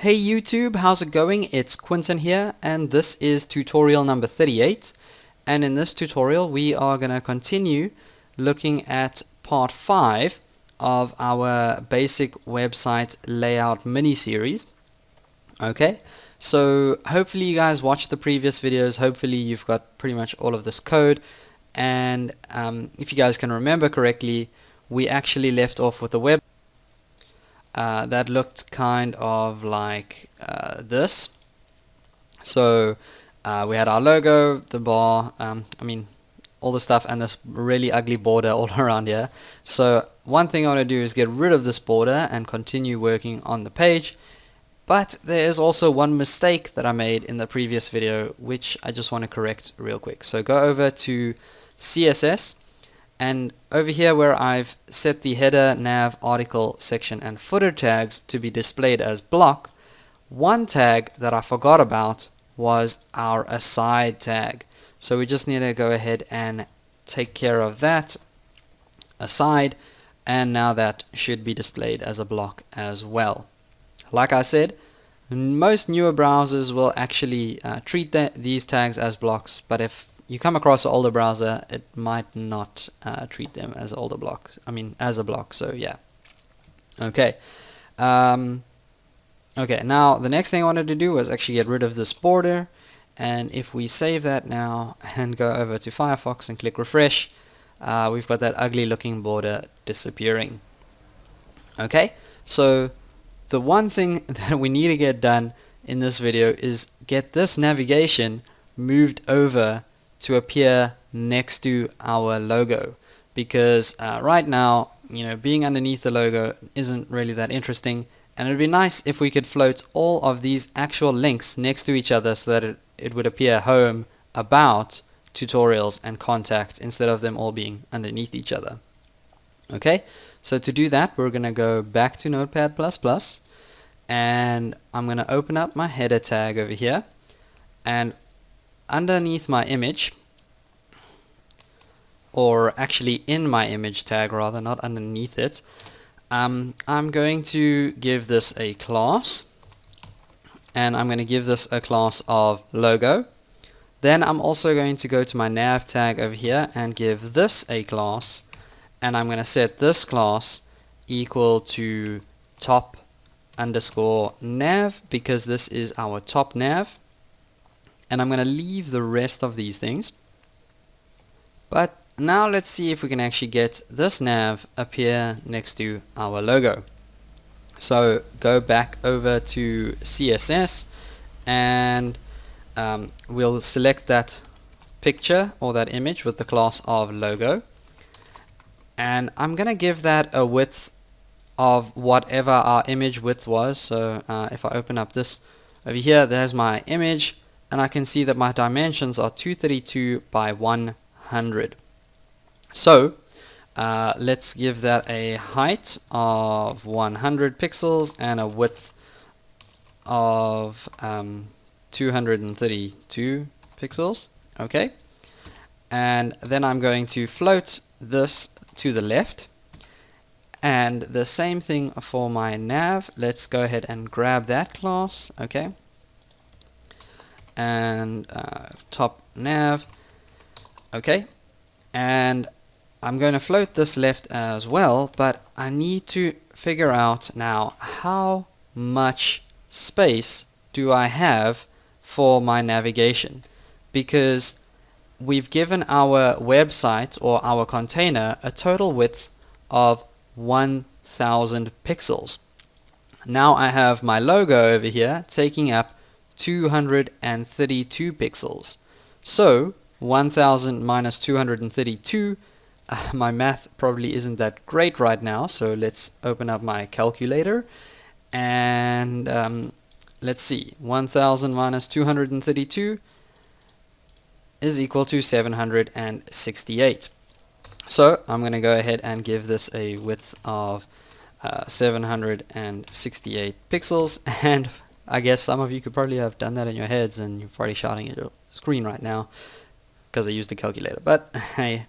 Hey YouTube, how's it going? It's Quinton here, and this is tutorial number 38. And in this tutorial we are going to continue looking at part 5 of our basic website layout mini-series. Okay, so hopefully you guys watched the previous videos. Hopefully you've got pretty much all of this code, and if you guys can remember correctly, we actually left off with the web that looked kind of like this. So we had our logo, the bar, all the stuff, and this really ugly border all around here. So one thing I want to do is get rid of this border and continue working on the page. But there is also one mistake that I made in the previous video, which I just want to correct real quick. So go over to CSS, and over here where I've set the header, nav, article, section and footer tags to be displayed as block, one tag that I forgot about was our aside tag. So we just need to go ahead and take care of that aside, and now that should be displayed as a block as well. Like I said, most newer browsers will actually treat these tags as blocks, but if you come across an older browser, it might not treat them as older blocks. As a block. So yeah. Okay. Okay. Now the next thing I wanted to do was actually get rid of this border, and if we save that now and go over to Firefox and click refresh, we've got that ugly looking border disappearing. Okay. So the one thing that we need to get done in this video is get this navigation moved over to appear next to our logo, because right now, being underneath the logo isn't really that interesting, and it would be nice if we could float all of these actual links next to each other so that it would appear home, about, tutorials and contact, instead of them all being underneath each other. Okay, so to do that we're going to go back to Notepad++, and I'm going to open up my header tag over here, and underneath my image, or actually in my image tag rather, not underneath it, I'm going to give this a class, and I'm going to give this a class of logo. Then I'm also going to go to my nav tag over here and give this a class, and I'm going to set this class equal to top underscore nav, because this is our top nav. And I'm going to leave the rest of these things. But now let's see if we can actually get this nav appear next to our logo. So go back over to CSS, and we'll select that picture or that image with the class of logo. And I'm going to give that a width of whatever our image width was. So if I open up this over here, there's my image, and I can see that my dimensions are 232 by 100. So let's give that a height of 100 pixels and a width of 232 pixels. Okay, and then I'm going to float this to the left, and the same thing for my nav. Let's go ahead and grab that class. Okay, and top nav. Okay, and I'm going to float this left as well, but I need to figure out now how much space do I have for my navigation, because we've given our website or our container a total width of 1000 pixels. Now I have my logo over here taking up 232 pixels. So 1000 minus 232, my math probably isn't that great right now, so let's open up my calculator, and let's see, 1000 minus 232 is equal to 768. So I'm going to go ahead and give this a width of 768 pixels, and I guess some of you could probably have done that in your heads, and you're probably shouting at your screen right now because I used the calculator. But hey,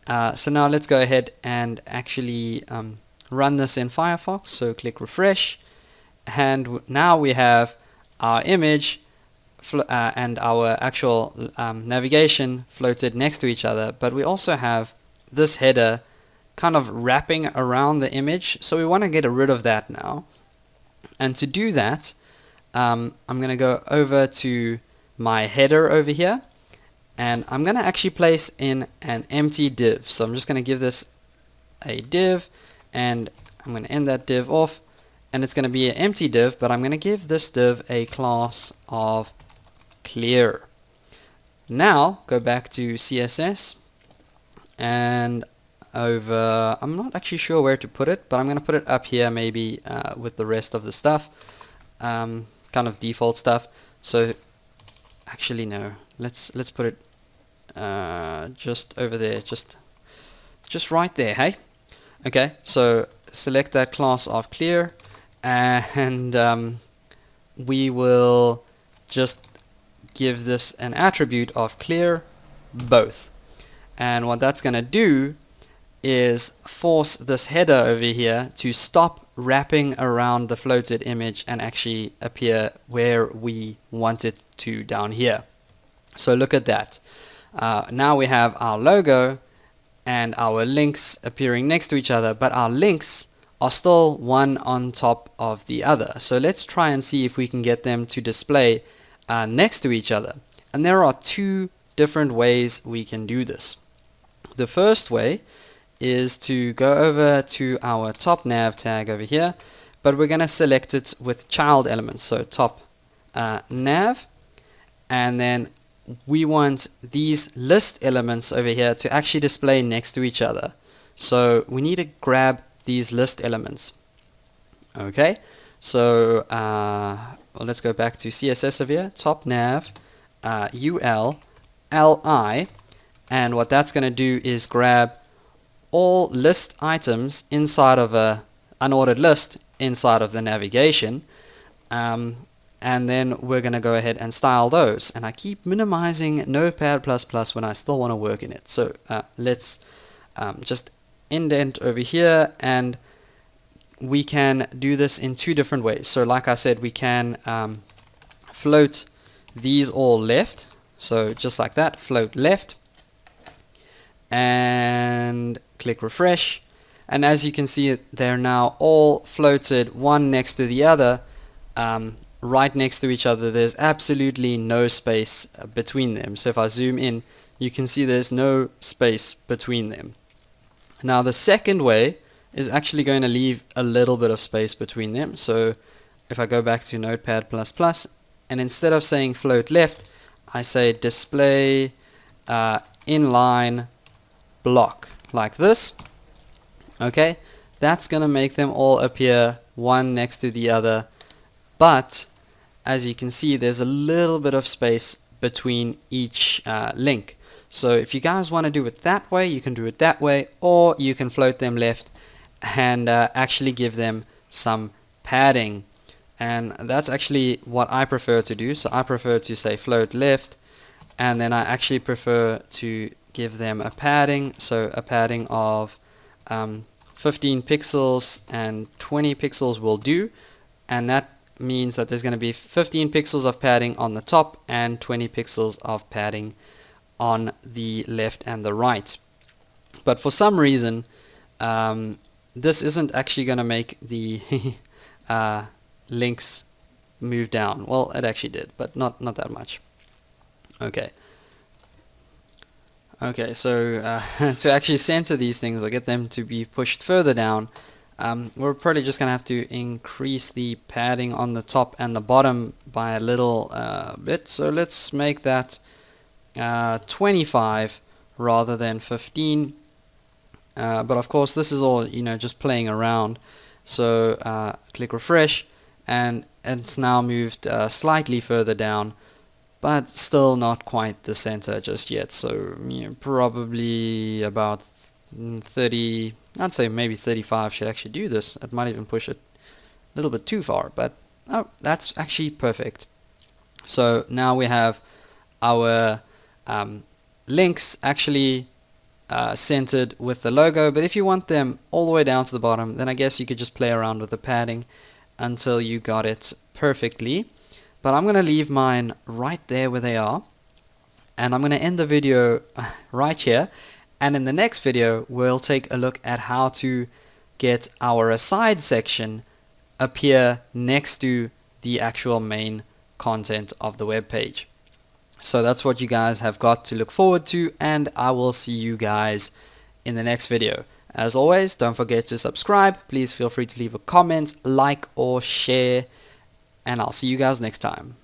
so now let's go ahead and actually run this in Firefox. So click refresh, and now we have our image and our actual navigation floated next to each other, but we also have this header kind of wrapping around the image, so we want to get rid of that now. And to do that, I'm going to go over to my header over here, and I'm going to actually place in an empty div. So I'm just going to give this a div, and I'm going to end that div off, and it's going to be an empty div, but I'm going to give this div a class of clear. Now go back to CSS, and over, I'm not actually sure where to put it, but I'm going to put it up here maybe with the rest of the stuff, kind of default stuff. So actually no, let's put it just over there, just right there. Hey, okay, so select that class of clear, and we will just give this an attribute of clear both, and what that's going to do is force this header over here to stop wrapping around the floated image and actually appear where we want it to down here. So look at that. Now we have our logo and our links appearing next to each other, but our links are still one on top of the other. So let's try and see if we can get them to display next to each other. And there are two different ways we can do this. The first way is to go over to our top nav tag over here, but we're going to select it with child elements. So top nav, and then we want these list elements over here to actually display next to each other. So we need to grab these list elements. Okay, so well, let's go back to CSS over here, top nav ul li, and what that's going to do is grab all list items inside of a unordered list inside of the navigation, and then we're going to go ahead and style those. And I keep minimizing Notepad++ when I still want to work in it. So let's just indent over here, and we can do this in two different ways. So like I said, we can float these all left, so just like that, float left, and click refresh, and as you can see, they're now all floated one next to the other, right next to each other. There's absolutely no space between them. So if I zoom in, you can see there's no space between them. Now the second way is actually going to leave a little bit of space between them. So if I go back to Notepad++, and instead of saying float left, I say display inline block, like this. Okay, that's going to make them all appear one next to the other, but as you can see, there's a little bit of space between each link. So if you guys want to do it that way, you can do it that way, or you can float them left and actually give them some padding, and that's actually what I prefer to do. So I prefer to say float left, and then I actually prefer to give them a padding, so a padding of 15 pixels and 20 pixels will do, and that means that there's going to be 15 pixels of padding on the top and 20 pixels of padding on the left and the right. But for some reason this isn't actually going to make the links move down. Well, it actually did, but not that much. Okay, so to actually center these things or get them to be pushed further down, we're probably just going to have to increase the padding on the top and the bottom by a little bit. So let's make that 25 rather than 15. But of course this is all, just playing around. So click refresh, and it's now moved slightly further down, but still not quite the center just yet. So probably about 30, I'd say maybe 35 should actually do this. It might even push it a little bit too far, but oh, that's actually perfect. So now we have our links actually centered with the logo, but if you want them all the way down to the bottom, then I guess you could just play around with the padding until you got it perfectly. But I'm going to leave mine right there where they are. And I'm going to end the video right here. And in the next video, we'll take a look at how to get our aside section appear next to the actual main content of the web page. So that's what you guys have got to look forward to, and I will see you guys in the next video. As always, don't forget to subscribe. Please feel free to leave a comment, like, or share, and I'll see you guys next time.